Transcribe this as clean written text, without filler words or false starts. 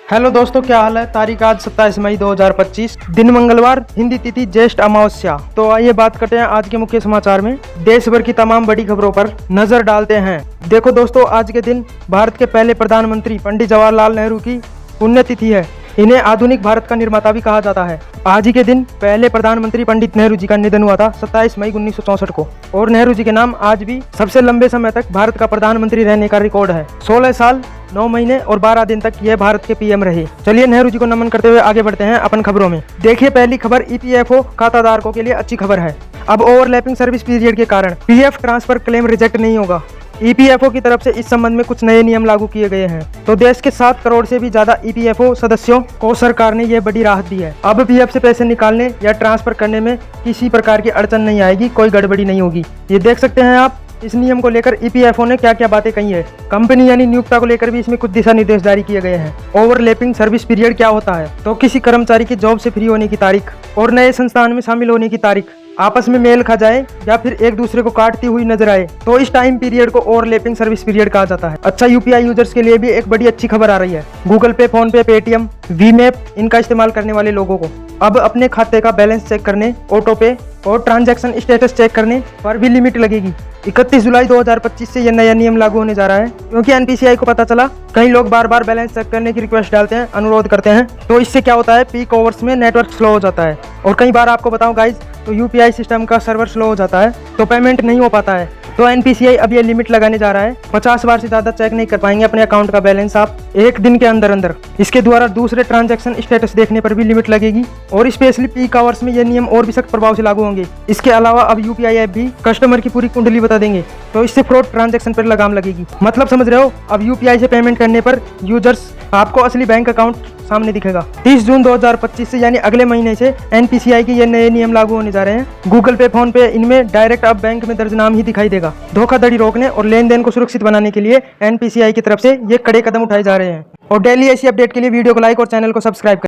Hello दोस्तों, क्या हाल है। तारीख आज 27 मई 2025, दिन मंगलवार, हिंदी तिथि ज्येष्ठ अमावस्या। तो आइए बात करते हैं आज के मुख्य समाचार में। देश भर की तमाम बड़ी खबरों पर नजर डालते हैं। देखो दोस्तों, आज के दिन भारत के पहले प्रधानमंत्री पंडित जवाहरलाल नेहरू की पुण्यतिथि है। इन्हें आधुनिक भारत का निर्माता भी कहा जाता है। आज ही के दिन पहले प्रधानमंत्री पंडित नेहरू जी का निधन हुआ था 27 मई 1964 को। और नेहरू जी के नाम आज भी सबसे लंबे समय तक भारत का प्रधानमंत्री रहने का रिकॉर्ड है। 16 साल 9 महीने और 12 दिन तक ये भारत के पीएम रहे। चलिए नेहरू जी को नमन करते हुए आगे बढ़ते हैं अपन खबरों में। देखिए, पहली खबर ईपीएफओ खाताधारकों के लिए अच्छी खबर है। अब ओवरलैपिंग सर्विस पीरियड के कारण पीएफ ट्रांसफर क्लेम रिजेक्ट नहीं होगा। ईपीएफओ की तरफ से इस संबंध में कुछ नए नियम लागू किए गए हैं। तो देश के 7 करोड़ से भी ज्यादा ईपीएफओ सदस्यों को सरकार ने यह बड़ी राहत दी है। अब पीएफ से पैसे निकालने या ट्रांसफर करने में किसी प्रकार की अड़चन नहीं आएगी, कोई गड़बड़ी नहीं होगी। ये देख सकते हैं आप इस नियम को लेकर ईपीएफओ ने क्या क्या बातें कही है। कंपनी यानी नियोक्ता को लेकर भी इसमें कुछ दिशा निर्देश जारी किए गए हैं। ओवरलैपिंग सर्विस पीरियड क्या होता है? तो किसी कर्मचारी की जॉब से फ्री होने की तारीख और नए संस्थान में शामिल होने की तारीख आपस में मेल खा जाए या फिर एक दूसरे को काटती हुई नजर आए तो इस टाइम पीरियड को ओवरलैपिंग सर्विस पीरियड कहा जाता है। अच्छा, यूपीआई यूजर्स के लिए भी एक बड़ी अच्छी खबर आ रही है। गूगल पे, फोन पे, पेटीएम, वीमैप इनका इस्तेमाल करने वाले लोगों को अब अपने खाते का बैलेंस चेक करने, ऑटो पे और ट्रांजैक्शन स्टेटस चेक करने पर भी लिमिट लगेगी। 31 जुलाई 2025 से यह नया नियम लागू होने जा रहा है, क्योंकि एनपीसीआई को पता चला कई लोग बार बार बैलेंस चेक करने की रिक्वेस्ट डालते हैं, अनुरोध करते हैं। तो इससे क्या होता है, पीक आवर्स में नेटवर्क स्लो हो जाता है और कई बार आपको बताऊं गाइज, तो यूपीआई सिस्टम का सर्वर स्लो हो जाता है तो पेमेंट नहीं हो पाता है। तो एनपीसीआई अब ये लिमिट लगाने जा रहा है। 50 बार से ज्यादा चेक नहीं कर पाएंगे अपने अकाउंट का बैलेंस आप एक दिन के अंदर अंदर। इसके द्वारा दूसरे ट्रांजैक्शन स्टेटस देखने पर भी लिमिट लगेगी और स्पेशली पीक आवर्स में ये नियम और भी सख्त प्रभाव से लागू होंगे। इसके अलावा अब यूपीआई ऐप भी कस्टमर की पूरी कुंडली बता देंगे, तो इससे फ्रॉड ट्रांजैक्शन पर लगाम लगेगी। मतलब समझ रहे हो, अब यूपीआई से पेमेंट करने पर यूजर्स आपको असली बैंक अकाउंट सामने दिखेगा। 30 जून 2025 से यानी अगले महीने से एनपीसीआई के ये नए नियम लागू होने जा रहे हैं। गूगल पे, फोन पे इनमें डायरेक्ट अब बैंक में दर्ज नाम ही दिखाई देगा। धोखाधड़ी रोकने और लेन देन को सुरक्षित बनाने के लिए एनपीसीआई की तरफ से ये कड़े कदम उठाए जा रहे हैं। और डेली ऐसी अपडेट के लिए वीडियो को लाइक और चैनल को सब्सक्राइब करें।